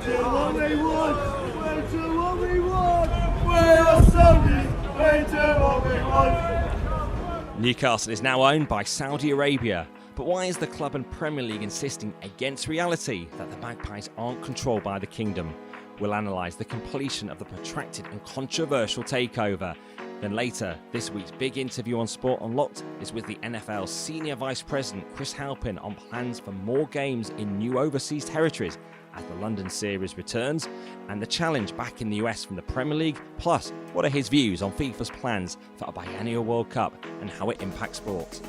to what we want. Way to what we want. We are Saudi. Way to what we want. Newcastle is now owned by Saudi Arabia. But why is the club and Premier League insisting against reality that the Magpies aren't controlled by the kingdom? We'll analyse the completion of the protracted and controversial takeover. Then later, this week's big interview on Sport Unlocked is with the NFL's Senior Vice President Chris Halpin on plans for more games in new overseas territories as the London series returns, and the challenge back in the US from the Premier League. Plus, what are his views on FIFA's plans for a biennial World Cup and how it impacts sports?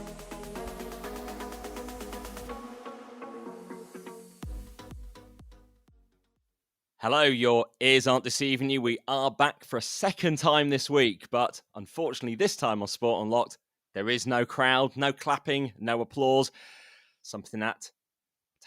Hello, your ears aren't deceiving you. We are back for a second time this week, but unfortunately this time on Sport Unlocked, there is no crowd, no clapping, no applause. Something that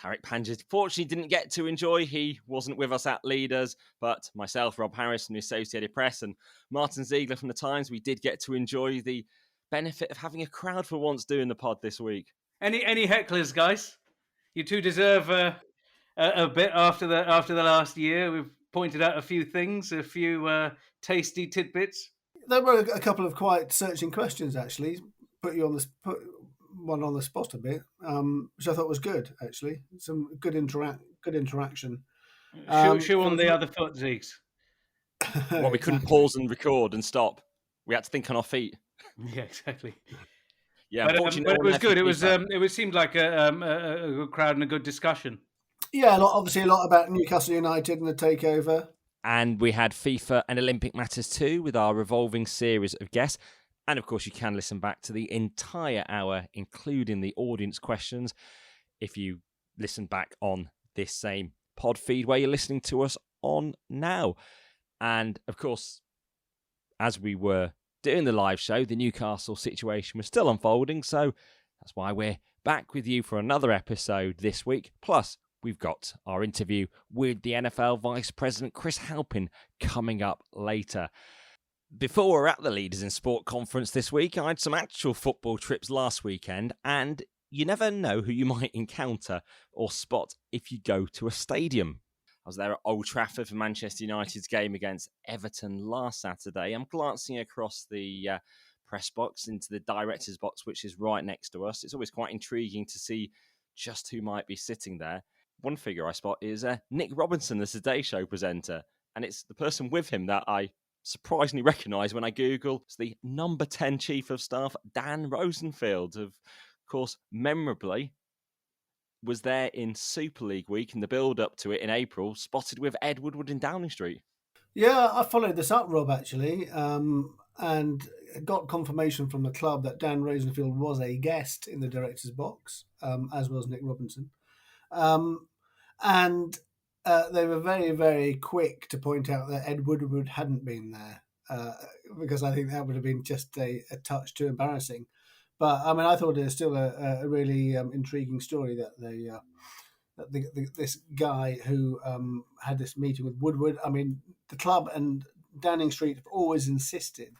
Tariq Panja fortunately didn't get to enjoy. He wasn't with us at Leaders, but myself, Rob Harris from the Associated Press, and Martyn Ziegler from the Times, we did get to enjoy the benefit of having a crowd for once doing the pod this week. Any hecklers, guys? You two deserve a bit after the last year. We've pointed out a few things, a few tasty tidbits. There were a couple of quite searching questions, actually. Put one on the spot a bit, which I thought was good, actually. Some good interaction. Shoe on the other foot, Zeeks. Well, we couldn't pause and record and stop. We had to think on our feet. Yeah, exactly. Yeah, but it was good. It seemed like a good crowd and a good discussion. Yeah, obviously a lot about Newcastle United and the takeover. And we had FIFA and Olympic matters too, with our revolving series of guests. And of course, you can listen back to the entire hour, including the audience questions, if you listen back on this same pod feed where you're listening to us on now. And of course, as we were doing the live show, the Newcastle situation was still unfolding. So that's why we're back with you for another episode this week. Plus, we've got our interview with the NFL Vice President Chris Halpin coming up later. Before we're at the Leaders in Sport conference this week, I had some actual football trips last weekend, and you never know who you might encounter or spot if you go to a stadium. I was there at Old Trafford for Manchester United's game against Everton last Saturday. I'm glancing across the press box into the director's box, which is right next to us. It's always quite intriguing to see just who might be sitting there. One figure I spot is Nick Robinson, the Today Show presenter, and it's the person with him that I surprisingly recognise when I Google. It's the number 10 Chief of Staff, Dan Rosenfield, of course, memorably was there in Super League week and the build-up to it in April, spotted with Ed Woodward in Downing Street. Yeah, I followed this up, Rob, actually, and got confirmation from the club that Dan Rosenfield was a guest in the director's box, as was Nick Robinson. And they were very, very quick to point out that Ed Woodward hadn't been there, because I think that would have been just a touch too embarrassing. But I mean, I thought it was still a really intriguing story that this guy who had this meeting with Woodward. I mean, the club and Downing Street have always insisted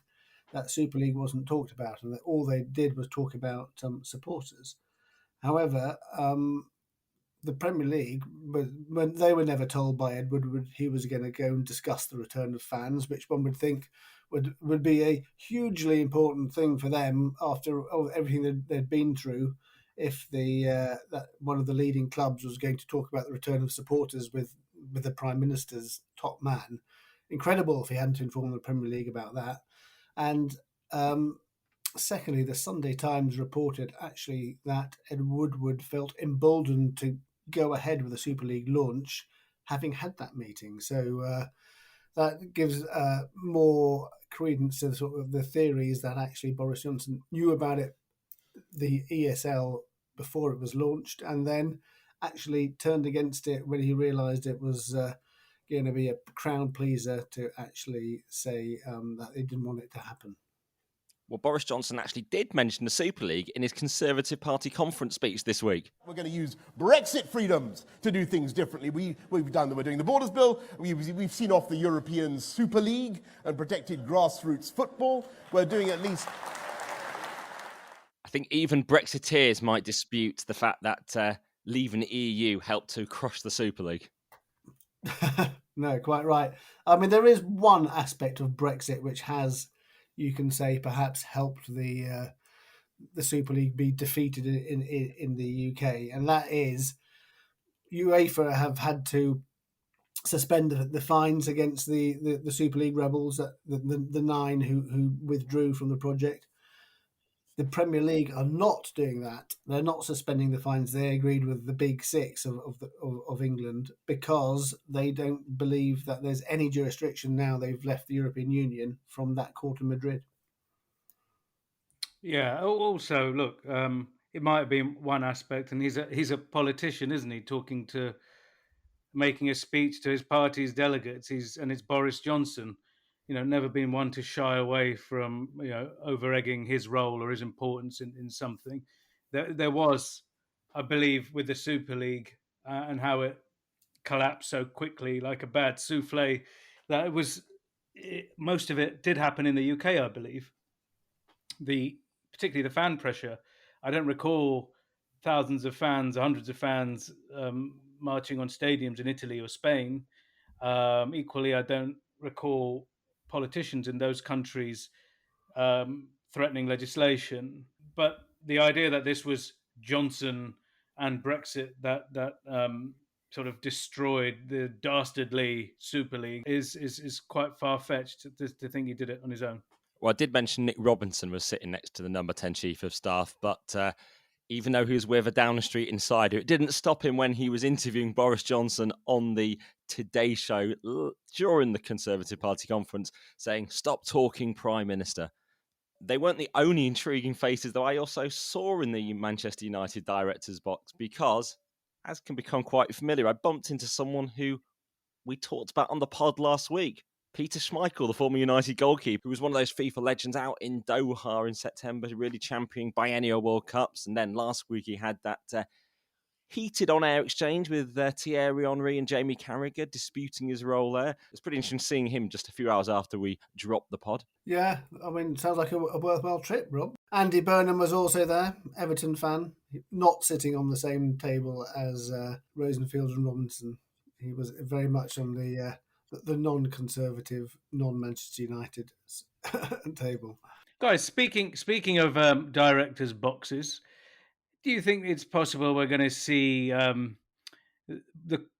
that Super League wasn't talked about, and that all they did was talk about supporters. However, the Premier League, when they were never told by Ed Woodward he was going to go and discuss the return of fans, which one would think would be a hugely important thing for them after everything that they'd been through. If that one of the leading clubs was going to talk about the return of supporters with the Prime Minister's top man, incredible if he hadn't informed the Premier League about that. And secondly, the Sunday Times reported actually that Ed Woodward felt emboldened to go ahead with the Super League launch, having had that meeting. So that gives more credence to sort of the theories that actually Boris Johnson knew about it, the ESL, before it was launched, and then actually turned against it when he realised it was going to be a crowd pleaser to actually say that they didn't want it to happen. Well, Boris Johnson actually did mention the Super League in his Conservative Party conference speech this week. We're going to use Brexit freedoms to do things differently. We're doing the Borders Bill. We've seen off the European Super League and protected grassroots football. We're doing at least... I think even Brexiteers might dispute the fact that leaving the EU helped to crush the Super League. No, quite right. I mean, there is one aspect of Brexit which has, you can say, perhaps helped the Super League be defeated in the UK, and that is UEFA have had to suspend the fines against the Super League rebels, the 9 who withdrew from the project. The Premier League are not doing that. They're not suspending the fines. They agreed with the big 6 of England because they don't believe that there's any jurisdiction now they've left the European Union from that court in Madrid. Yeah. Also, look, it might have been one aspect, and he's a politician, isn't he? Making a speech to his party's delegates. It's Boris Johnson. Never been one to shy away from over egging his role or his importance in something. There was, I believe, with the Super League and how it collapsed so quickly, like a bad souffle. That most of it did happen in the UK, I believe. Particularly the fan pressure. I don't recall thousands of fans, hundreds of fans marching on stadiums in Italy or Spain. Equally, I don't recall politicians in those countries threatening legislation. But the idea that this was Johnson and Brexit that sort of destroyed the dastardly Super League is quite far fetched to think he did it on his own. Well, I did mention Nick Robinson was sitting next to the number 10 chief of staff, but even though he was with a down the street insider, it didn't stop him when he was interviewing Boris Johnson on the Today Show during the Conservative Party conference, saying, "Stop talking, Prime Minister." They weren't the only intriguing faces, though, I also saw in the Manchester United director's box, because, as can become quite familiar, I bumped into someone who we talked about on the pod last week. Peter Schmeichel, the former United goalkeeper, who was one of those FIFA legends out in Doha in September, really championing biennial World Cups. And then last week he had that heated on-air exchange with Thierry Henry and Jamie Carragher disputing his role there. It's pretty interesting seeing him just a few hours after we dropped the pod. Yeah, I mean, sounds like a worthwhile trip, Rob. Andy Burnham was also there, Everton fan, not sitting on the same table as Rosenfield and Robinson. He was very much on the non-conservative, non-Manchester United table. Guys, speaking of directors' boxes, do you think it's possible we're going to see the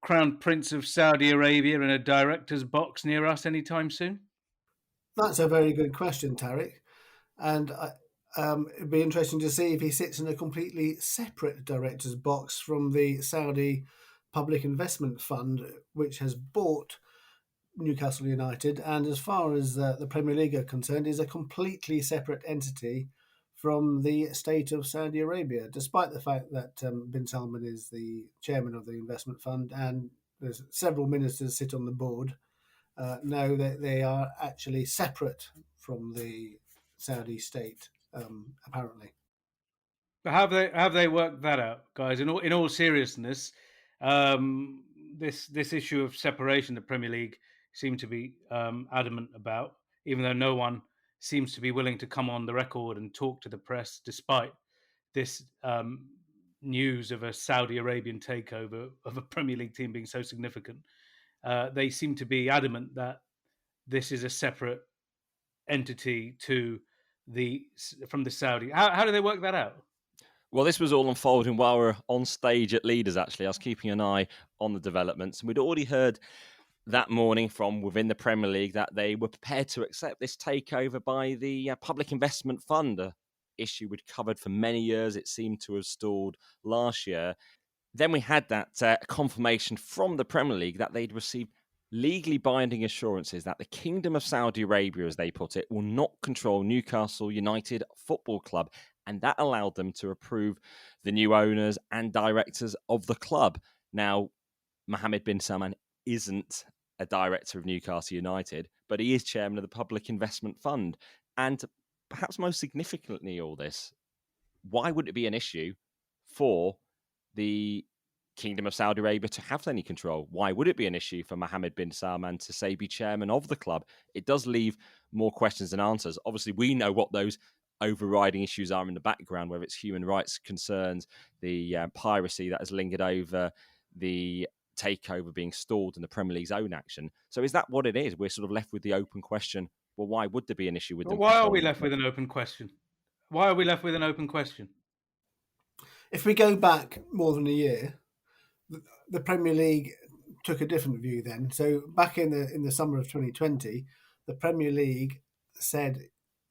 Crown Prince of Saudi Arabia in a director's box near us anytime soon? That's a very good question, Tariq. And it'd be interesting to see if he sits in a completely separate director's box from the Saudi Public Investment Fund, which has bought Newcastle United, and as far as the Premier League are concerned, is a completely separate entity from the state of Saudi Arabia, despite the fact that bin Salman is the chairman of the investment fund and there's several ministers sit on the board. No, they are actually separate from the Saudi state, apparently. But have they worked that out, guys? In all seriousness, this issue of separation, the Premier League seem to be adamant about, even though no one seems to be willing to come on the record and talk to the press, despite this news of a Saudi Arabian takeover of a Premier League team being so significant. They seem to be adamant that this is a separate entity from the Saudi. How do they work that out? Well, this was all unfolding while we were on stage at Leaders, actually. I was keeping an eye on the developments, and we'd already heard that morning from within the Premier League that they were prepared to accept this takeover by the Public Investment Fund, a issue we'd covered for many years. It seemed to have stalled last year. Then we had that confirmation from the Premier League that they'd received legally binding assurances that the Kingdom of Saudi Arabia, as they put it, will not control Newcastle United Football Club. And that allowed them to approve the new owners and directors of the club. Now, Mohammed bin Salman isn't a director of Newcastle United, but he is chairman of the Public Investment Fund. And perhaps most significantly, all this, why would it be an issue for the Kingdom of Saudi Arabia to have any control? Why would it be an issue for Mohammed bin Salman to say be chairman of the club? It does leave more questions than answers. Obviously, we know what those overriding issues are in the background, whether it's human rights concerns, the piracy that has lingered over the takeover being stalled in the Premier League's own action. So is that what it is? We're sort of left with the open question. Well, why would there be an issue with them? Why are we left with an open question? Why are we left with an open question? If we go back more than a year, the Premier League took a different view then. So back in the summer of 2020, the Premier League said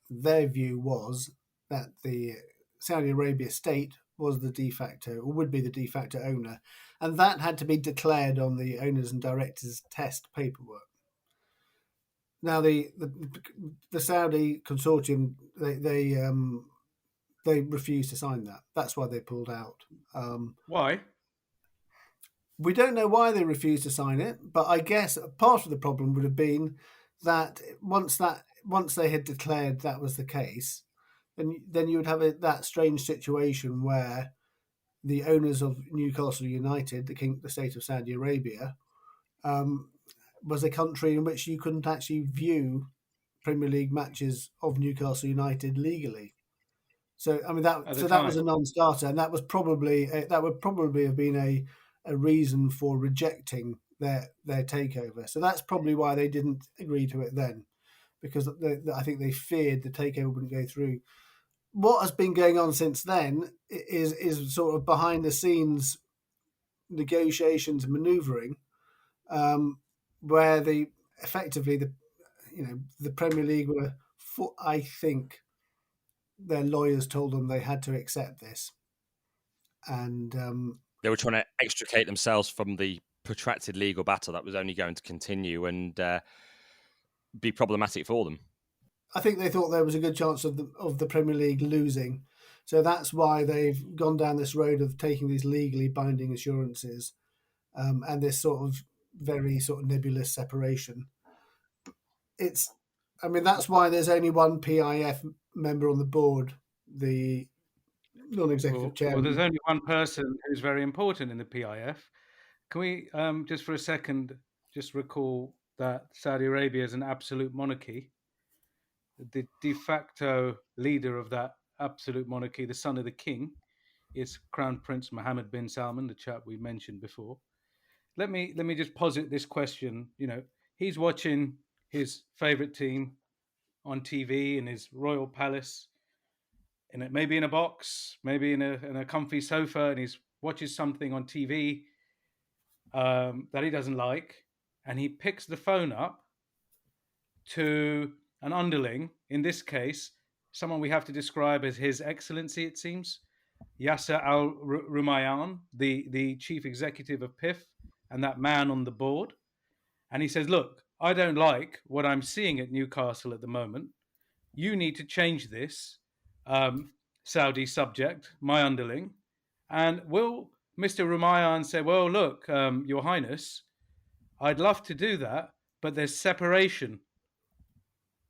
their view was that the Saudi Arabia state was the de facto, or would be the de facto owner, and that had to be declared on the owners and directors test paperwork. Now the Saudi consortium, they refused to sign that. That's why they pulled out. Why? We don't know why they refused to sign it, but I guess part of the problem would have been that once they had declared that was the case, then you would have that strange situation where the owners of Newcastle United, the state of Saudi Arabia, was a country in which you couldn't actually view Premier League matches of Newcastle United legally. So I mean that was a non-starter, and that would probably have been a reason for rejecting their takeover. So that's probably why they didn't agree to it then, because I think they feared the takeover wouldn't go through. What has been going on since then is sort of behind the scenes negotiations and manoeuvring, where the Premier League were, I think their lawyers told them they had to accept this, and they were trying to extricate themselves from the protracted legal battle that was only going to continue and be problematic for them. I think they thought there was a good chance of the Premier League losing, so that's why they've gone down this road of taking these legally binding assurances, and this sort of very sort of nebulous separation. That's why there's only one PIF member on the board, the non-executive chairman. Well, there's only one person who's very important in the PIF. Can we just for a second just recall that Saudi Arabia is an absolute monarchy? The de facto leader of that absolute monarchy, the son of the king, is Crown Prince Mohammed bin Salman, the chap we mentioned before. Let me just posit this question. He's watching his favorite team on TV in his royal palace, maybe in a box, maybe in a comfy sofa, and he watches something on TV that he doesn't like, and he picks the phone up to an underling, in this case, someone we have to describe as His Excellency, it seems, Yasser Al Rumayyan, the chief executive of PIF, and that man on the board. And he says, look, I don't like what I'm seeing at Newcastle at the moment. You need to change this, Saudi subject, my underling. And will Mr. Rumayyan say, well, look, Your Highness, I'd love to do that, but there's separation.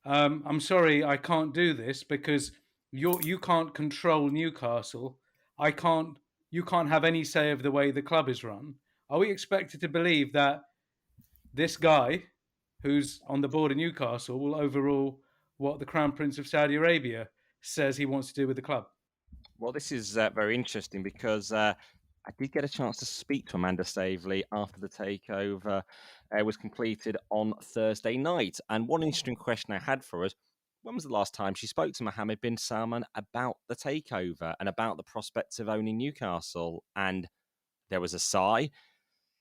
I'm sorry, I can't do this because you can't control Newcastle. You can't have any say of the way the club is run. Are we expected to believe that this guy who's on the board of Newcastle will overrule what the Crown Prince of Saudi Arabia says he wants to do with the club? Well, this is very interesting because I did get a chance to speak to Amanda Staveley after the takeover was completed on Thursday night. And one interesting question I had for us, when was the last time she spoke to Mohammed bin Salman about the takeover and about the prospects of owning Newcastle? And there was a sigh,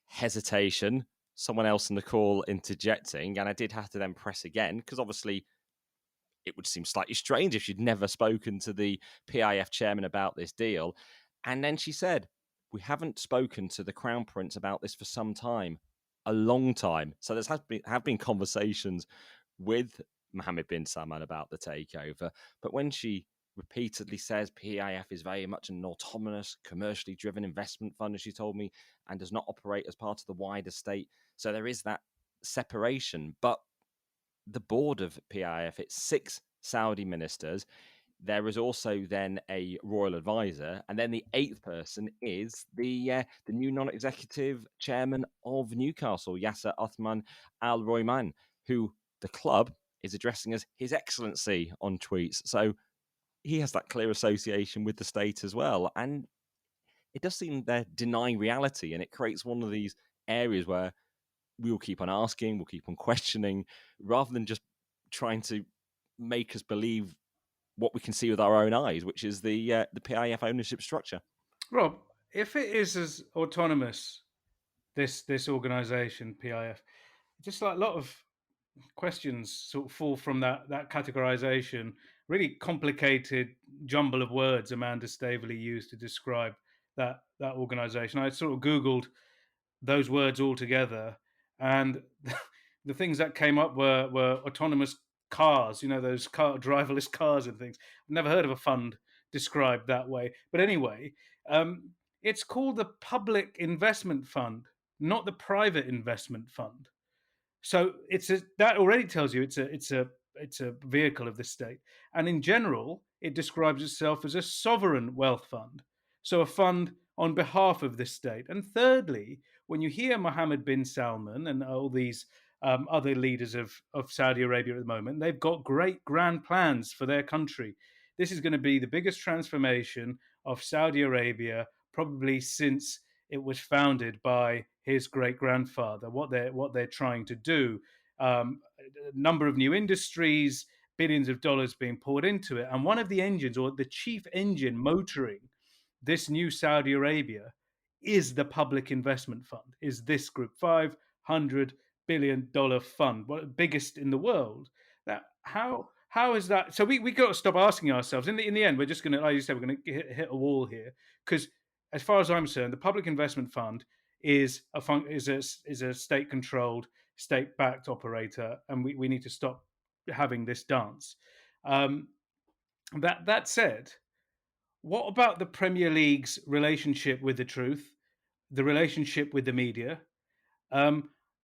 hesitation, someone else in the call interjecting, and I did have to then press again because obviously it would seem slightly strange if she'd never spoken to the PIF chairman about this deal. And then she said, we haven't spoken to the Crown Prince about this for some time, a long time. So there have been conversations with Mohammed bin Salman about the takeover. But when she repeatedly says PIF is very much an autonomous, commercially driven investment fund, as she told me, and does not operate as part of the wider state. So there is that separation. But the board of PIF, it's 6 Saudi ministers. There is also then a royal advisor, and then the 8th person is the new non-executive chairman of Newcastle, Yasser Othman Al Royman, who the club is addressing as His Excellency on tweets. So he has that clear association with the state as well, and it does seem they're denying reality, and it creates one of these areas where we will keep on asking, we'll keep on questioning, rather than just trying to make us believe what we can see with our own eyes, which is the PIF ownership structure. Rob, if it is as autonomous, this organisation, PIF, just like a lot of questions sort of fall from that categorization. Really complicated jumble of words Amanda Staveley used to describe that organisation. I sort of Googled those words all together, and the things that came up were autonomous cars. You know, those driverless cars and things. I've never heard of a fund described that way. But anyway, it's called the Public Investment Fund, not the Private Investment Fund. So that already tells you it's a vehicle of the state, and in general, it describes itself as a sovereign wealth fund, so a fund on behalf of the state. And thirdly, when you hear Mohammed bin Salman and all these other leaders of Saudi Arabia at the moment, they've got great grand plans for their country. This is going to be the biggest transformation of Saudi Arabia probably since it was founded by his great grandfather. What they're trying to do, a number of new industries, billions of dollars being poured into it, and one of the engines, or the chief engine motoring this new Saudi Arabia, is the Public Investment Fund. Is this group $500 billion fund, biggest in the world? That how is that? So we got to stop asking ourselves. In the end, we're just going to, like you said, we're going to hit a wall here, because as far as I'm concerned, the Public Investment Fund is a state-controlled, state-backed operator, and we need to stop having this dance. That said, what about the Premier League's relationship with the truth, the relationship with the media?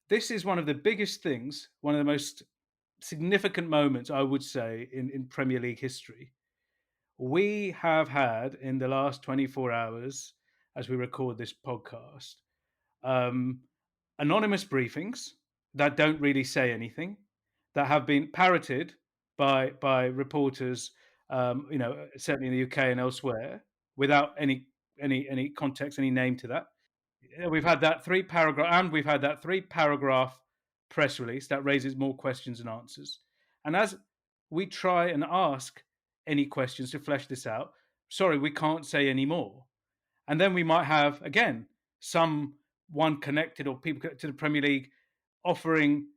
This is one of the biggest things, one of the most significant moments, I would say, in Premier League history. We have had, in the last 24 hours, as we record this podcast, anonymous briefings that don't really say anything, that have been parroted by reporters, certainly in the UK and elsewhere, without any context, any name to that. We've had that three paragraph press release that raises more questions than answers. And as we try and ask any questions to flesh this out, sorry, we can't say any more. And then we might have, again, someone connected or people to the Premier League offering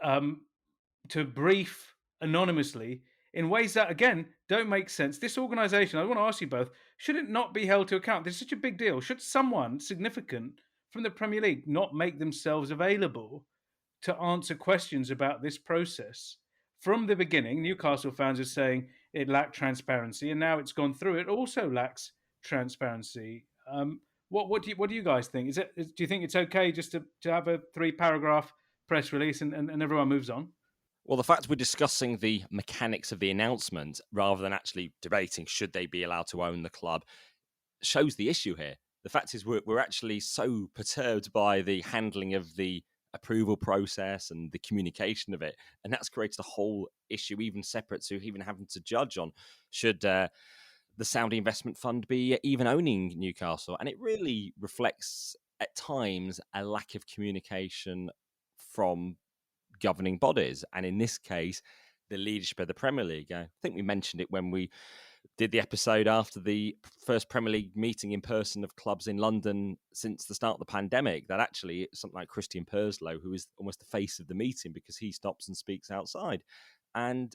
to brief anonymously in ways that, again, don't make sense. This organisation, I want to ask you both, should it not be held to account? This is such a big deal. Should someone significant from the Premier League not make themselves available to answer questions about this process? From the beginning, Newcastle fans are saying it lacked transparency, and now it's gone through. It also lacks transparency. What do you guys think? Do you think it's okay just to have a 3-paragraph press release and everyone moves on? Well, the fact we're discussing the mechanics of the announcement rather than actually debating should they be allowed to own the club shows the issue here. The fact is we're actually so perturbed by the handling of the approval process and the communication of it, and that's created a whole issue even separate to even having to judge on should the Saudi investment fund be even owning Newcastle. And it really reflects at times a lack of communication from governing bodies, and in this case the leadership of the Premier League. I think we mentioned it when we did the episode after the first Premier League meeting in person of clubs in London since the start of the pandemic, that actually something like Christian Perslow, who is almost the face of the meeting because he stops and speaks outside. And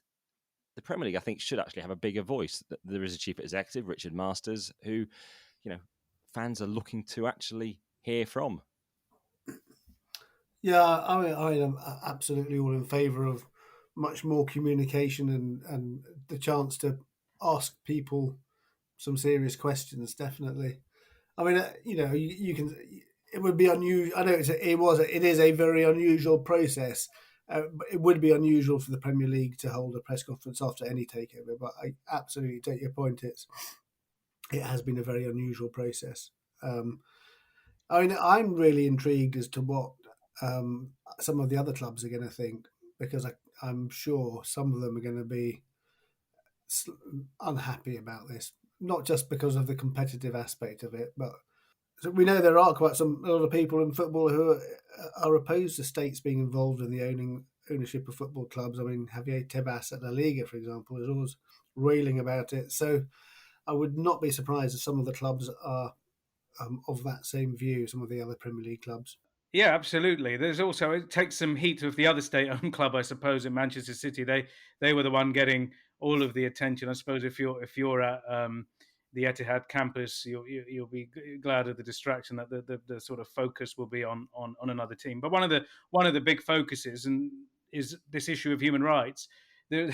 the Premier League, I think, should actually have a bigger voice. There is a chief executive, Richard Masters, who, fans are looking to actually hear from. Yeah, I am absolutely all in favour of much more communication and the chance to ask people some serious questions. Definitely. I mean, you can. It would be unusual. I know it is a very unusual process. But it would be unusual for the Premier League to hold a press conference after any takeover. But I absolutely take your point. It has been a very unusual process. I mean, I'm really intrigued as to what some of the other clubs are going to think, because I'm sure some of them are going to be unhappy about this, not just because of the competitive aspect of it, but So we know there are quite a lot of people in football who are opposed to states being involved in the ownership of football clubs. I mean, Javier Tebas at La Liga, for example, is always railing about it. So I would not be surprised if some of the clubs are of that same view, some of the other Premier League clubs. Yeah, absolutely. There's also, it takes some heat of the other state-owned club, I suppose, in Manchester City. They were the one getting all of the attention. I suppose if you're at the Etihad campus, you'll be glad of the distraction that the sort of focus will be on another team. But one of the big focuses is this issue of human rights. There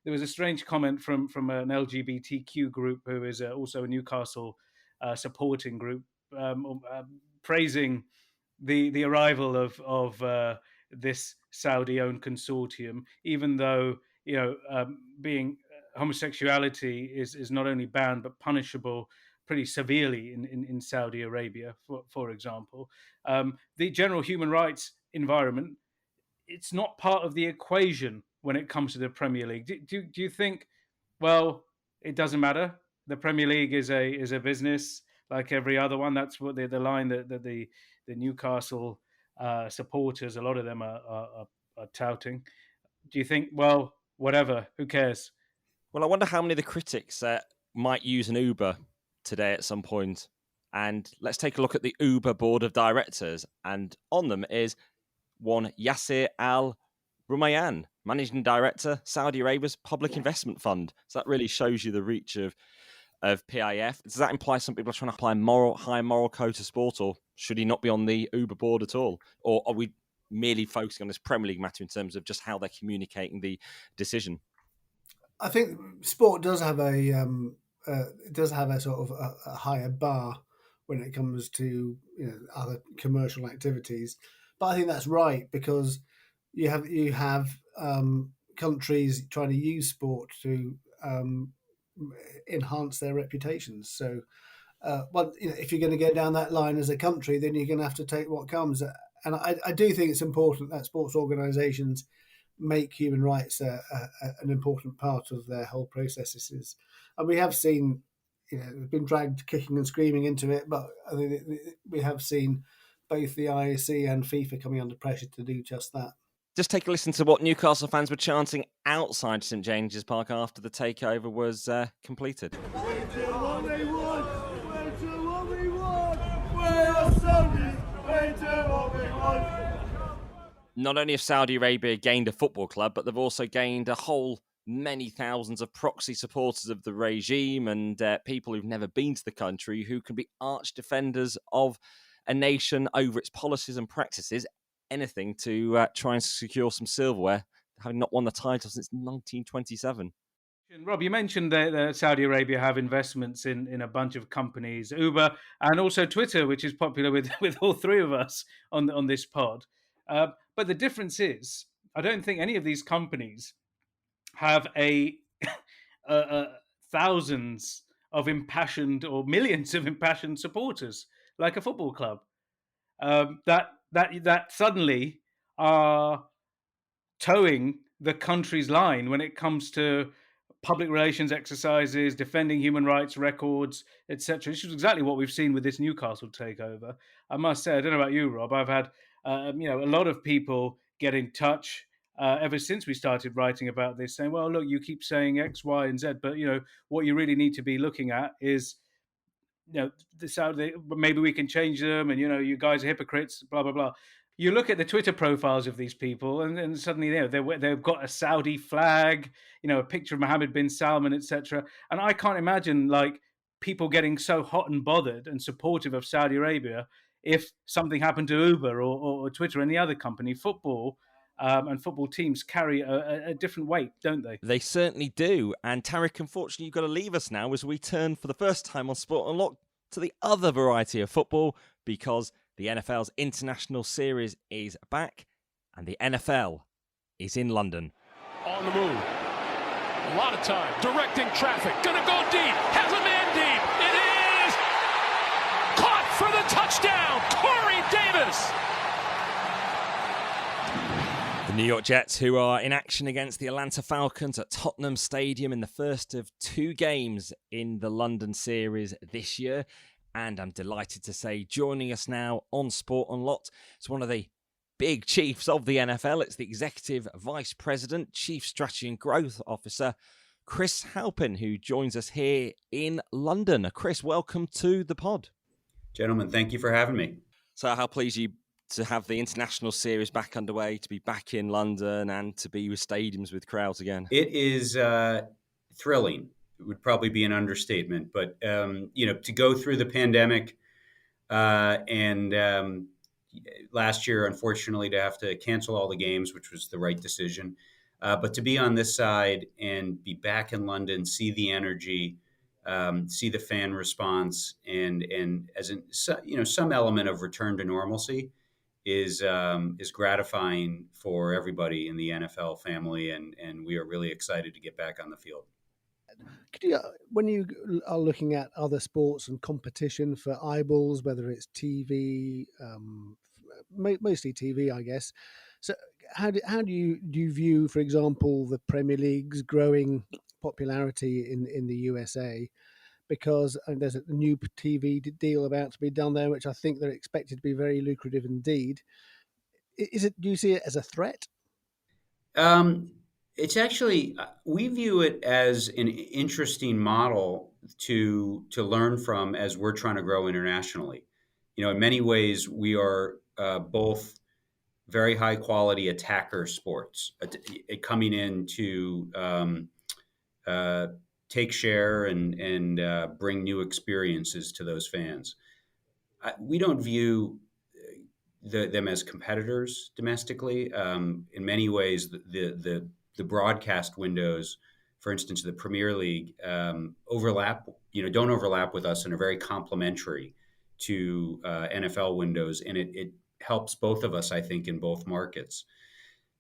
was a strange comment from an LGBTQ group who is also a Newcastle supporting group, praising the arrival of this Saudi-owned consortium, even though being homosexuality is not only banned but punishable pretty severely in Saudi Arabia, for example. The general human rights environment, it's not part of the equation when it comes to the Premier League. Do you think, well, it doesn't matter? The Premier League is a business like every other one. That's what the line that the Newcastle supporters, a lot of them are touting. Do you think, well, whatever, who cares? Well, I wonder how many of the critics might use an Uber today at some point. And let's take a look at the Uber board of directors. And on them is one Yasser Al Rumayyan, managing director, Saudi Arabia's Public Investment Fund. So that really shows you the reach of PIF. Does that imply some people are trying to apply high moral code to sport, or should he not be on the Uber board at all? Or are we merely focusing on this Premier League matter in terms of just how they're communicating the decision? I think sport does have a sort of a higher bar when it comes to other commercial activities, but I think that's right, because you have countries trying to use sport to enhance their reputations. So, if you're going to go down that line as a country, then you're going to have to take what comes. And I do think it's important that sports organisations make human rights an important part of their whole processes. And we have seen, been dragged kicking and screaming into it, but I think we have seen both the IOC and FIFA coming under pressure to do just that. Just take a listen to what Newcastle fans were chanting outside St James's Park after the takeover was completed. We do what we want. We do what we want. We are Saudi. We do what we want. Not only have Saudi Arabia gained a football club, but they've also gained a whole many thousands of proxy supporters of the regime and people who've never been to the country who can be arch defenders of a nation over its policies and practices, anything to try and secure some silverware, having not won the title since 1927. Rob, you mentioned that Saudi Arabia have investments in a bunch of companies, Uber and also Twitter, which is popular with all three of us on this pod. But the difference is, I don't think any of these companies have thousands of impassioned or millions of impassioned supporters like a football club that suddenly are towing the country's line when it comes to public relations exercises, defending human rights records, etc. This is exactly what we've seen with this Newcastle takeover. I must say, I don't know about you, Rob, I've had a lot of people get in touch ever since we started writing about this, saying, well, look, you keep saying X, Y, and Z, but what you really need to be looking at is maybe we can change them, and you guys are hypocrites, blah blah blah. You look at the Twitter profiles of these people, and suddenly they've got a Saudi flag, a picture of Mohammed bin Salman, etc. And I can't imagine people getting so hot and bothered and supportive of Saudi Arabia if something happened to Uber or Twitter or any other company. Football and football teams carry a different weight, don't they? They certainly do. And Tariq, unfortunately, you've got to leave us now as we turn for the first time on Sport Unlocked to the other variety of football, because the NFL's International Series is back and the NFL is in London. On the move. A lot of time. Directing traffic. Gonna go deep. Has a man deep. It is caught for the touchdown. Corey Davis. The New York Jets, who are in action against the Atlanta Falcons at Tottenham Stadium in the first of two games in the London series this year. And I'm delighted to say, joining us now on Sport on Lot, it's one of the big chiefs of the NFL. It's the Executive Vice President, Chief Strategy and Growth Officer, Chris Halpin, who joins us here in London. Chris, welcome to the pod. Gentlemen, thank you for having me. So how pleased you to have the international series back underway, to be back in London and to be with stadiums with crowds again? It is thrilling. It would probably be an understatement, but to go through the pandemic and last year, unfortunately, to have to cancel all the games, which was the right decision. But to be on this side and be back in London, see the energy, see the fan response, and as in, some element of return to normalcy is gratifying for everybody in the NFL family, and we are really excited to get back on the field. Could you, when you are looking at other sports and competition for eyeballs, whether it's TV, mostly TV, I guess. So how do you view, for example, the Premier League's growing popularity in the USA? Because there's a new TV deal about to be done there, which I think they're expected to be very lucrative indeed. Do you see it as a threat? It's actually, we view it as an interesting model to learn from as we're trying to grow internationally. In many ways, we are both very high quality attacker sports coming in to take share and bring new experiences to those fans. We don't view them as competitors domestically. In many ways, the broadcast windows, for instance, the Premier League, don't overlap with us and are very complementary to NFL windows, and it helps both of us, I think, in both markets.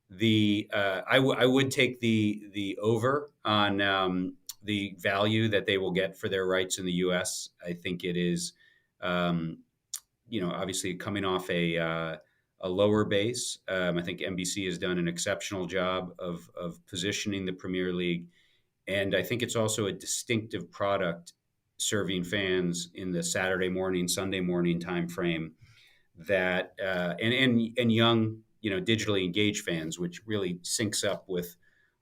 I would take the over on the value that they will get for their rights in the U.S. I think it is, obviously coming off a lower base. I think NBC has done an exceptional job of positioning the Premier League. And I think it's also a distinctive product serving fans in the Saturday morning, Sunday morning time frame that and young, digitally engaged fans, which really syncs up with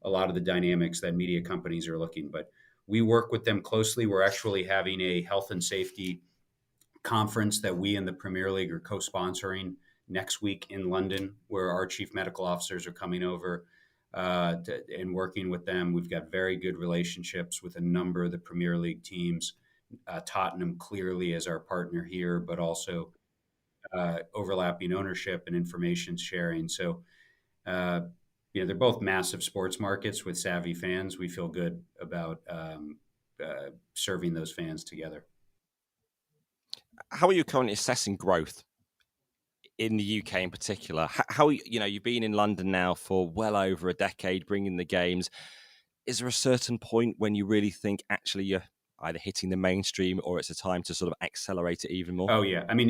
a lot of the dynamics that media companies are looking. But we work with them closely. We're actually having a health and safety conference that we and the Premier League are co-sponsoring next week in London, where our chief medical officers are coming over and working with them. We've got very good relationships with a number of the Premier League teams, Tottenham clearly as our partner here, but also overlapping ownership and information sharing. So, they're both massive sports markets with savvy fans. We feel good about serving those fans together. How are you currently assessing growth in the UK in particular? How you've been in London now for well over a decade, bringing the games. Is there a certain point when you really think actually you're either hitting the mainstream or it's a time to sort of accelerate it even more? Oh yeah, I mean,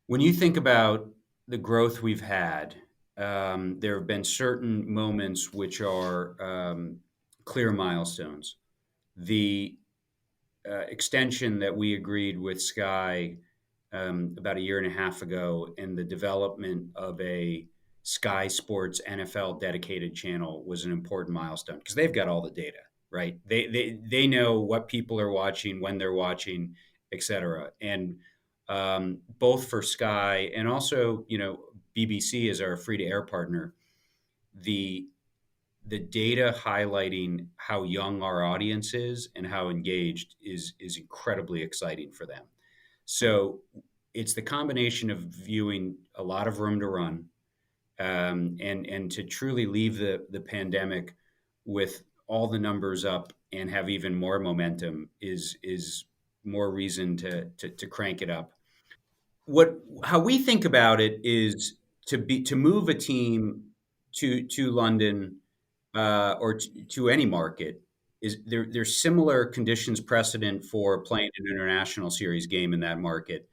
when you think about the growth we've had, there have been certain moments which are clear milestones. The extension that we agreed with Sky about a year and a half ago, and the development of a Sky Sports NFL dedicated channel was an important milestone because they've got all the data, right? They know what people are watching, when they're watching, et cetera. And both for Sky and also, BBC is our free-to-air partner, the data highlighting how young our audience is and how engaged is incredibly exciting for them. So it's the combination of viewing a lot of room to run and to truly leave the pandemic with all the numbers up and have even more momentum is more reason to crank it up. How we think about it is to move a team to London or to any market is there's similar conditions precedent for playing an international series game in that market,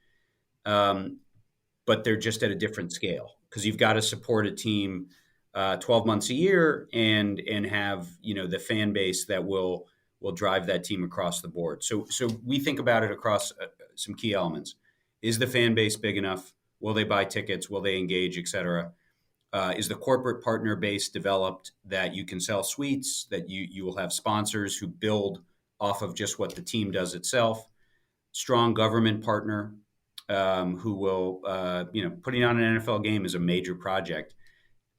but they're just at a different scale because you've got to support a team 12 months a year and have the fan base that will will drive that team across the board. So we think about it across some key elements. Is the fan base big enough? Will they buy tickets? Will they engage, et cetera? Is the corporate partner base developed that you can sell suites, that you will have sponsors who build off of just what the team does itself? Strong government partner who will, putting on an NFL game is a major project.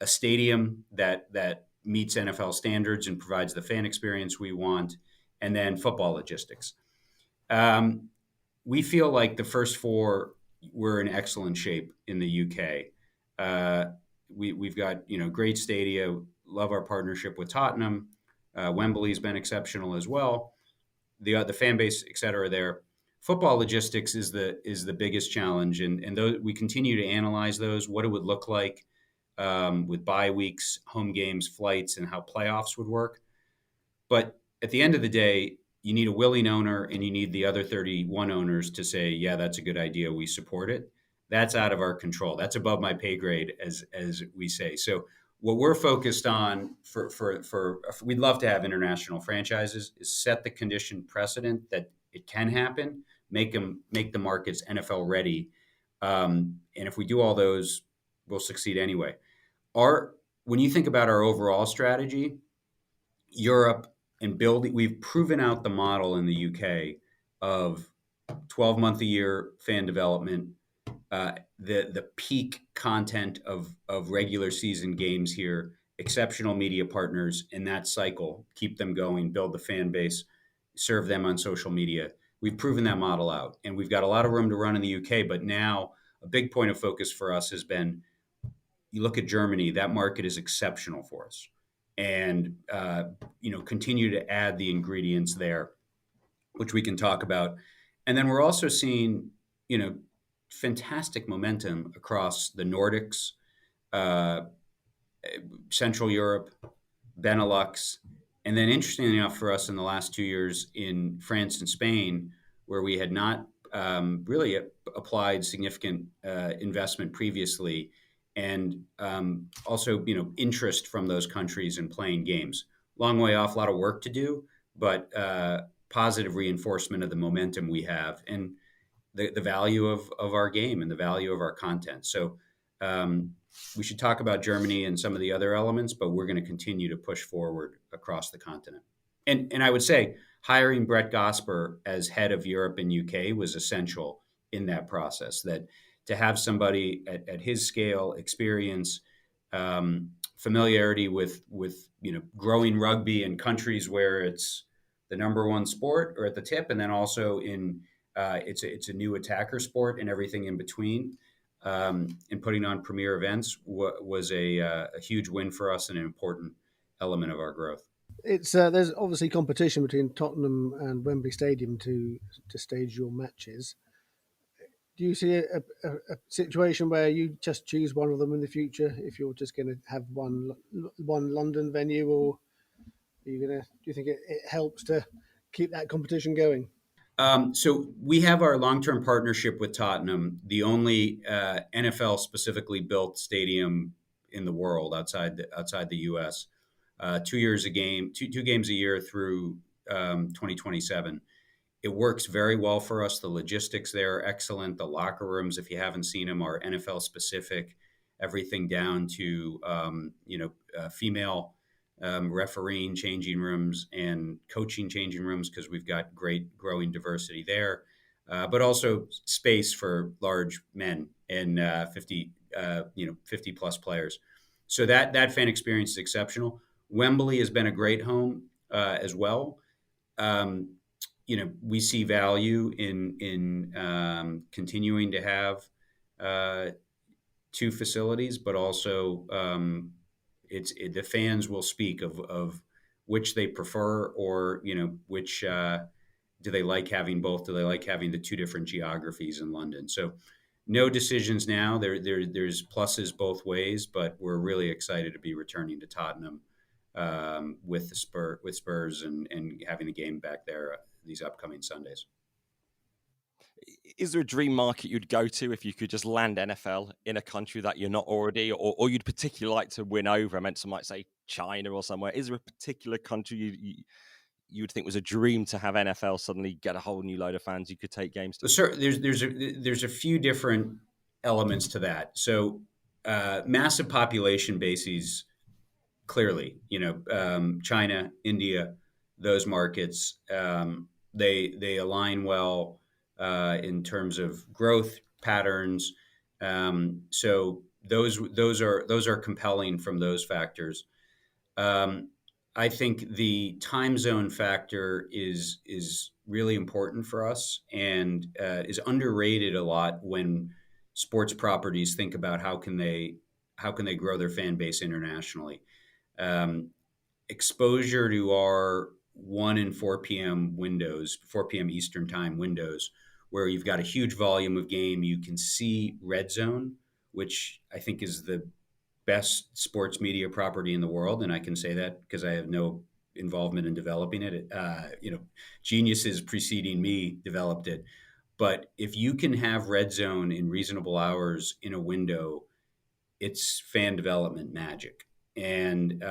A stadium that meets NFL standards and provides the fan experience we want, and then football logistics. We feel like the first four were in excellent shape in the UK. We've got great stadia. Love our partnership with Tottenham. Wembley's been exceptional as well. The fan base, et cetera, there. Football logistics is the biggest challenge, and those, we continue to analyze those. What it would look like with bye weeks, home games, flights, and how playoffs would work. But at the end of the day, you need a willing owner, and you need the other 31 owners to say, "Yeah, that's a good idea. We support it." That's out of our control. That's above my pay grade, as we say. So what we're focused on for we'd love to have international franchises is set the condition precedent that it can happen, make the markets NFL ready. And if we do all those, we'll succeed anyway. When you think about our overall strategy, Europe and building, we've proven out the model in the UK of 12-month a year fan development, the peak content of regular season games here, exceptional media partners in that cycle, keep them going, build the fan base, serve them on social media. We've proven that model out, and we've got a lot of room to run in the UK, but now a big point of focus for us has been, you look at Germany, that market is exceptional for us, and continue to add the ingredients there, which we can talk about. And then we're also seeing, fantastic momentum across the Nordics, Central Europe, Benelux, and then interestingly enough for us in the last 2 years in France and Spain, where we had not really applied significant investment previously, and also interest from those countries in playing games. Long way off, a lot of work to do, but positive reinforcement of the momentum we have and the value of our game and the value of our content. So we should talk about Germany and some of the other elements, but we're going to continue to push forward across the continent. And I would say hiring Brett Gosper as head of Europe and UK was essential in that process, that to have somebody at his scale, experience, familiarity with growing rugby in countries where it's the number one sport or at the tip, and then also in it's a new attacker sport and everything in between. And putting on premier events was a huge win for us and an important element of our growth. It's there's obviously competition between Tottenham and Wembley Stadium to stage your matches. Do you see a situation where you just choose one of them in the future if you're just going to have one London venue, or are you do you think it helps to keep that competition going? So we have our long-term partnership with Tottenham, the only NFL specifically built stadium in the world outside the U.S. 2 years a game, two games a year through 2027. It works very well for us. The logistics there are excellent. The locker rooms, if you haven't seen them, are NFL specific. Everything down to female refereeing changing rooms and coaching changing rooms, because we've got great growing diversity there, but also space for large men and 50 plus players. So that fan experience is exceptional. Wembley has been a great home as well. We see value in continuing to have two facilities, but also the fans will speak of which they prefer, or which do they like having both? Do they like having the two different geographies in London? So no decisions now. There's pluses both ways, but we're really excited to be returning to Tottenham with Spurs and having the game back there these upcoming Sundays. Is there a dream market you'd go to if you could just land NFL in a country that you're not already, or you'd particularly like to win over? I meant some might say China or somewhere. Is there a particular country you would think was a dream to have NFL suddenly get a whole new load of fans you could take games to? Sir, there's a few different elements to that. So massive population bases, clearly, China, India, those markets, they align well in terms of growth patterns. So those are compelling from those factors. I think the time zone factor is really important for us and is underrated a lot when sports properties think about how can they grow their fan base internationally. Exposure to our 1 and 4 p.m. windows, 4 p.m. Eastern time windows, where you've got a huge volume of game. You can see Red Zone, which I think is the best sports media property in the world, and I can say that because I have no involvement in developing it. Geniuses preceding me developed it. But if you can have Red Zone in reasonable hours in a window, it's fan development magic. And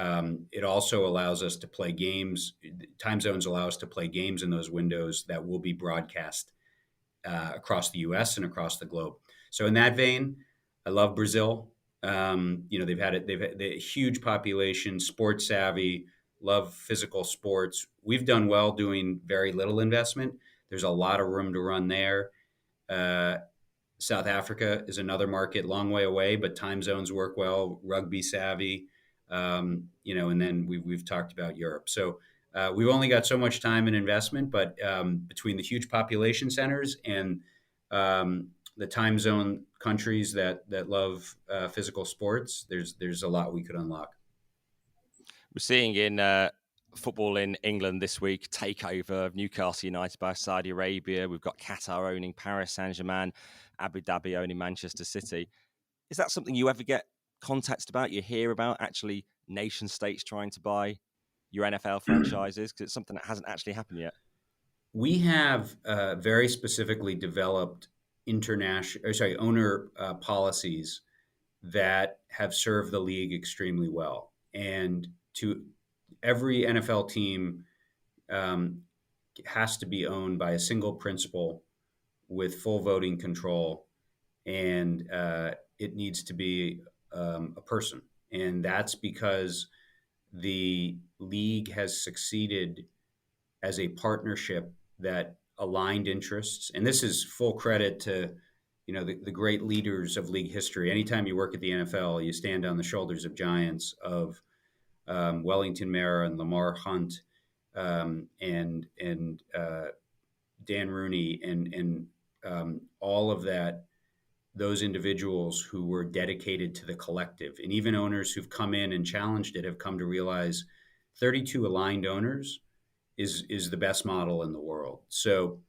it also allows us to play games. Time zones allow us to play games in those windows that will be broadcast across the U.S. and across the globe. So in that vein, I love Brazil. They've had a huge population, sports savvy, love physical sports. We've done well doing very little investment. There's a lot of room to run there. South Africa is another market, long way away, but time zones work well. Rugby savvy, and then we've talked about Europe. So we've only got so much time and investment, but between the huge population centers and the time zone countries that love physical sports, there's a lot we could unlock. We're seeing in football in England this week, takeover of Newcastle United by Saudi Arabia. We've got Qatar owning Paris Saint-Germain, Abu Dhabi owning Manchester City. Is that something you ever get contacts about, you hear about, actually nation states trying to buy your NFL franchises? Because it's something that hasn't actually happened yet. We have very specifically developed owner policies that have served the league extremely well. And to every NFL team has to be owned by a single principal with full voting control, and it needs to be a person. And that's because the league has succeeded as a partnership that aligned interests. And this is full credit to the great leaders of league history. Anytime you work at the NFL, you stand on the shoulders of giants of Wellington Mara and Lamar Hunt and Dan Rooney and all of that, those individuals who were dedicated to the collective. And even owners who've come in and challenged it have come to realize 32 aligned owners is the best model in the world. So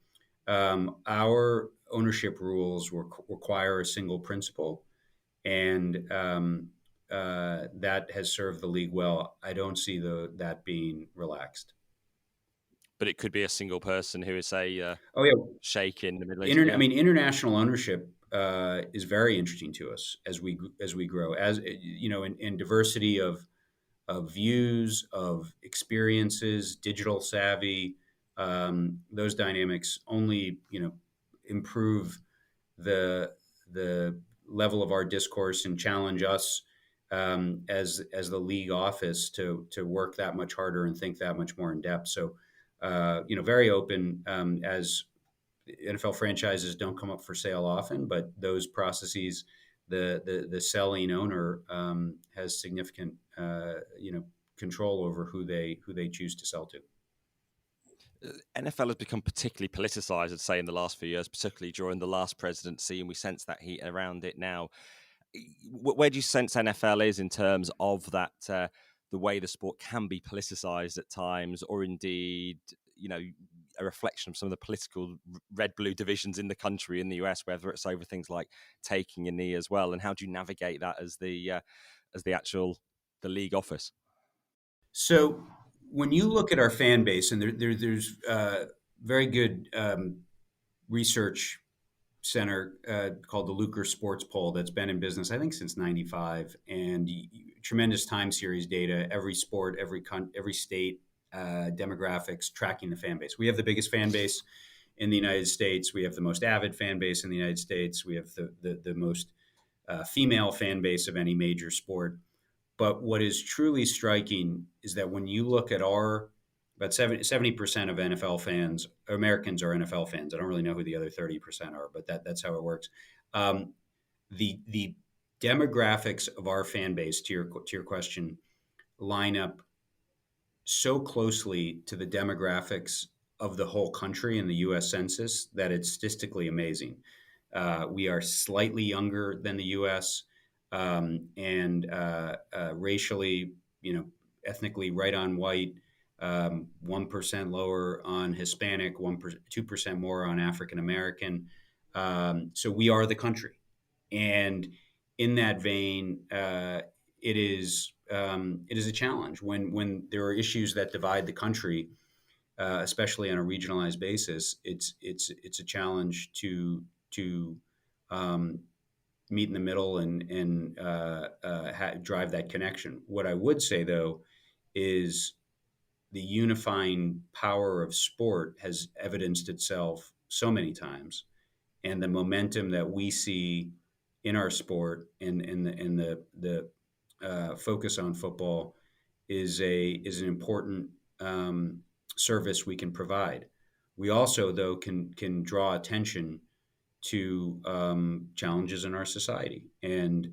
our ownership rules require a single principal, and that has served the league well. I don't see that being relaxed. But it could be a single person who is, say, sheikh in the Middle East. International ownership is very interesting to us as we grow. As in diversity of views, of experiences, digital savvy, those dynamics only improve the level of our discourse and challenge us as the league office to work that much harder and think that much more in depth. So very open, as NFL franchises don't come up for sale often, but those processes, the selling owner has significant control over who they choose to sell to. NFL has become particularly politicized, I'd say, in the last few years, particularly during the last presidency, and we sense that heat around it now. Where do you sense NFL is in terms of that, the way the sport can be politicized at times, or indeed, a reflection of some of the political red-blue divisions in the country, in the US, whether it's over things like taking a knee as well, and how do you navigate that as the league office? So when you look at our fan base, and there's very good research center called the Lucre Sports Poll that's been in business, I think, since '95, and tremendous time series data. Every sport, every state demographics, tracking the fan base. We have the biggest fan base in the United States. We have the most avid fan base in the United States. We have the most female fan base of any major sport. But what is truly striking is that when you look at about 70% of NFL fans, Americans are NFL fans. I don't really know who the other 30% are, but that's how it works. The demographics of our fan base, to your question, line up so closely to the demographics of the whole country in the U.S. Census that it's statistically amazing. We are slightly younger than the U.S. And racially, ethnically right on white, 1% lower on Hispanic, 2% more on African American. So we are the country, and in that vein, it is a challenge when there are issues that divide the country, especially on a regionalized basis. It's a challenge to meet in the middle and drive that connection. What I would say, though, is the unifying power of sport has evidenced itself so many times, and the momentum that we see in our sport and the focus on football is an important service we can provide. We also, though, can draw attention to challenges in our society, and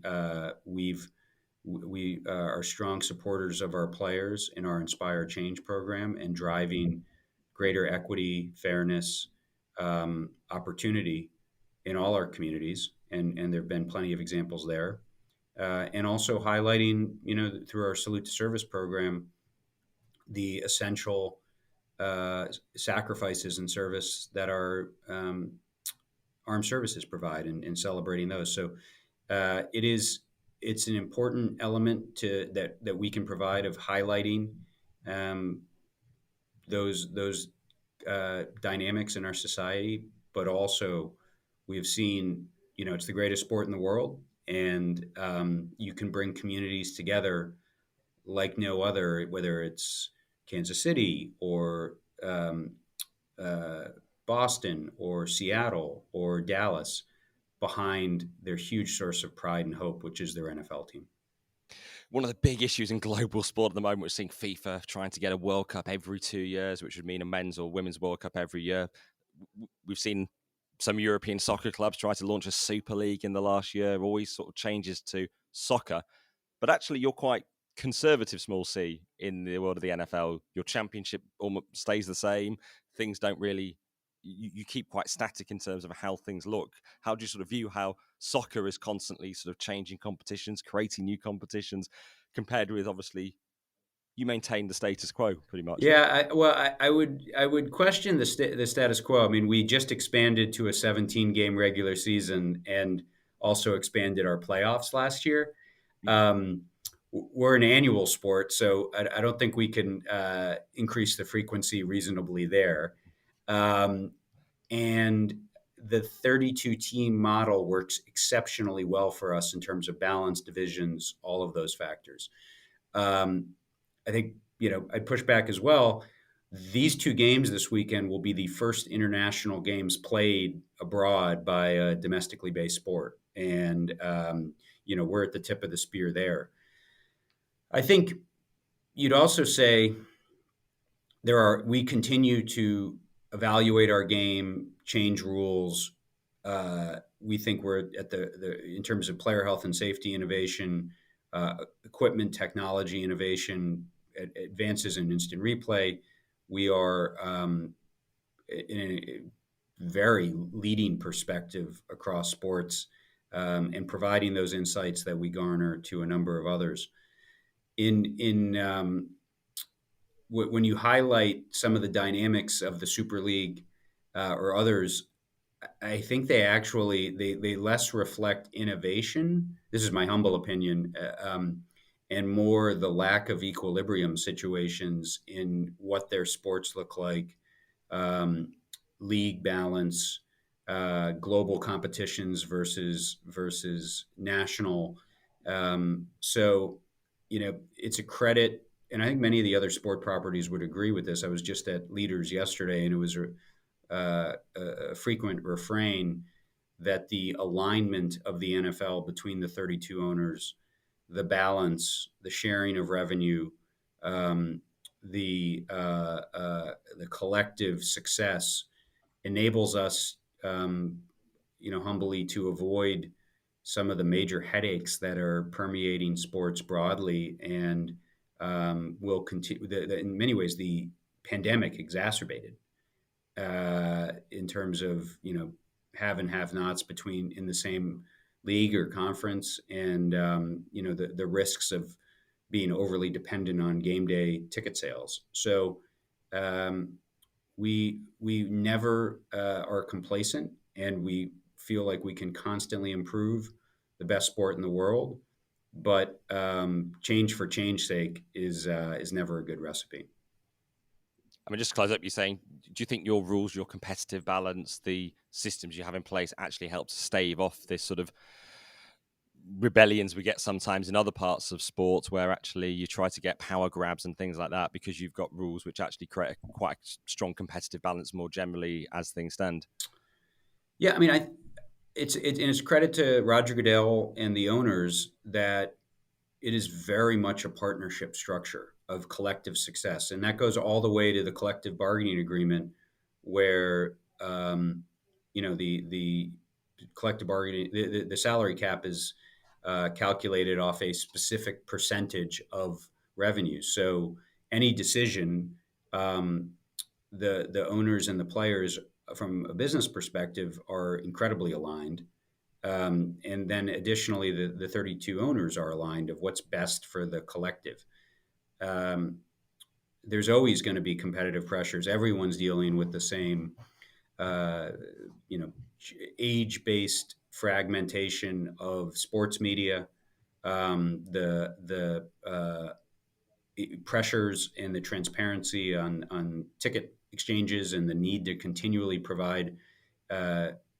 we are strong supporters of our players in our Inspire Change program and driving greater equity, fairness, opportunity in all our communities, and there have been plenty of examples there, and also highlighting, through our Salute to Service program, the essential sacrifices and service that our armed services provide, and celebrating those. So it's an important element that we can provide of highlighting those dynamics in our society, but also we have seen, it's the greatest sport in the world, and you can bring communities together like no other, whether it's Kansas City or Boston or Seattle or Dallas, behind their huge source of pride and hope, which is their NFL team. One of the big issues in global sport at the moment, we're seeing FIFA trying to get a World Cup every 2 years, which would mean a men's or women's World Cup every year. We've seen some European soccer clubs try to launch a Super League in the last year, always sort of changes to soccer. But actually, you're quite conservative, small c, in the world of the NFL. Your championship almost stays the same. Things don't really... You keep quite static in terms of how things look. How do you sort of view how soccer is constantly sort of changing competitions, creating new competitions, compared with, obviously, you maintain the status quo pretty much? Yeah, I would question the status quo. I mean, we just expanded to a 17-game regular season and also expanded our playoffs last year. We're an annual sport, so I don't think we can increase the frequency reasonably there. And the 32-team model works exceptionally well for us in terms of balance, divisions, all of those factors. I think, I'd push back as well. These 2 games this weekend will be the first international games played abroad by a domestically based sport. And, we're at the tip of the spear there. I think you'd also say we continue to evaluate our game, change rules. We think we're at in terms of player health and safety innovation, equipment technology innovation, advances in instant replay. We are in a very leading perspective across sports, and providing those insights that we garner to a number of others. When you highlight some of the dynamics of the Super League or others, I think they actually they less reflect innovation. This is my humble opinion, and more the lack of equilibrium situations in what their sports look like, league balance, global competitions versus national. So, it's a credit and I think many of the other sport properties would agree with this. I was just at Leaders yesterday, and it was a frequent refrain that the alignment of the NFL between the 32 owners, the balance, the sharing of revenue, the collective success enables us, humbly to avoid some of the major headaches that are permeating sports broadly, and will continue. In many ways, the pandemic exacerbated in terms of have and have-nots between in the same league or conference, and the risks of being overly dependent on game day ticket sales. So we never are complacent, and we feel like we can constantly improve the best sport in the world. But change for change's sake is never a good recipe. I mean, just to close up, you're saying, do you think your rules, your competitive balance, the systems you have in place actually help to stave off this sort of rebellions we get sometimes in other parts of sports, where actually you try to get power grabs and things like that because you've got rules which actually create quite a strong competitive balance more generally as things stand? Yeah, I mean, it's credit to Roger Goodell and the owners that it is very much a partnership structure of collective success, and that goes all the way to the collective bargaining agreement, where the collective bargaining, the salary cap is calculated off a specific percentage of revenue. So any decision, the owners and the players, from a business perspective, are incredibly aligned. And then additionally, the 32 owners are aligned of what's best for the collective. There's always going to be competitive pressures. Everyone's dealing with the same, age-based fragmentation of sports media, the pressures and the transparency on ticket exchanges, and the need to continually provide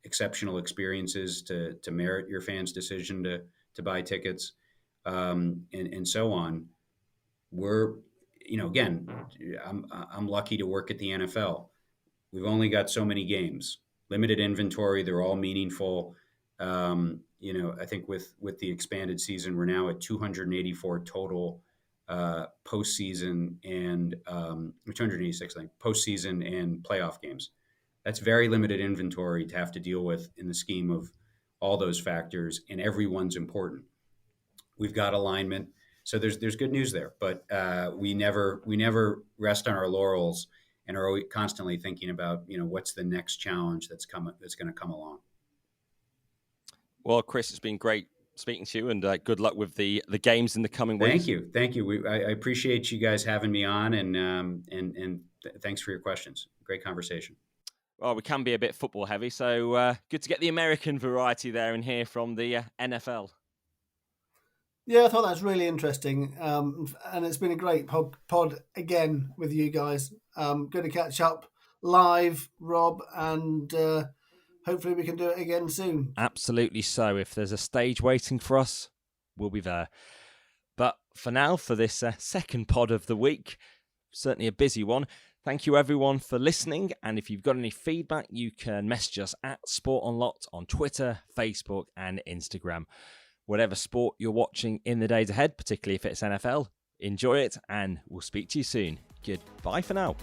exceptional experiences to merit your fans' decision to buy tickets, and so on. We're, again, I'm lucky to work at the NFL. We've only got so many games, limited inventory. They're all meaningful. I think with the expanded season, we're now at 284 total postseason and 286, I think, postseason and playoff games. That's very limited inventory to have to deal with in the scheme of all those factors, and everyone's important. We've got alignment, so there's good news there. But we never rest on our laurels, and are always constantly thinking about what's the next challenge that's going to come along. Well, Chris, it's been great speaking to you, and good luck with the games in the coming weeks. Thank you. I appreciate you guys having me on, and thanks for your questions. Great conversation. Well, we can be a bit football heavy, so good to get the American variety there and hear from the NFL. Yeah, I thought that was really interesting, and it's been a great pod again with you guys. Good to catch up live, Rob, and hopefully we can do it again soon. Absolutely so. If there's a stage waiting for us, we'll be there. But for now, for this second pod of the week, certainly a busy one, thank you everyone for listening. And if you've got any feedback, you can message us at Sport Unlocked on Twitter, Facebook and Instagram. Whatever sport you're watching in the days ahead, particularly if it's NFL, enjoy it, and we'll speak to you soon. Goodbye for now.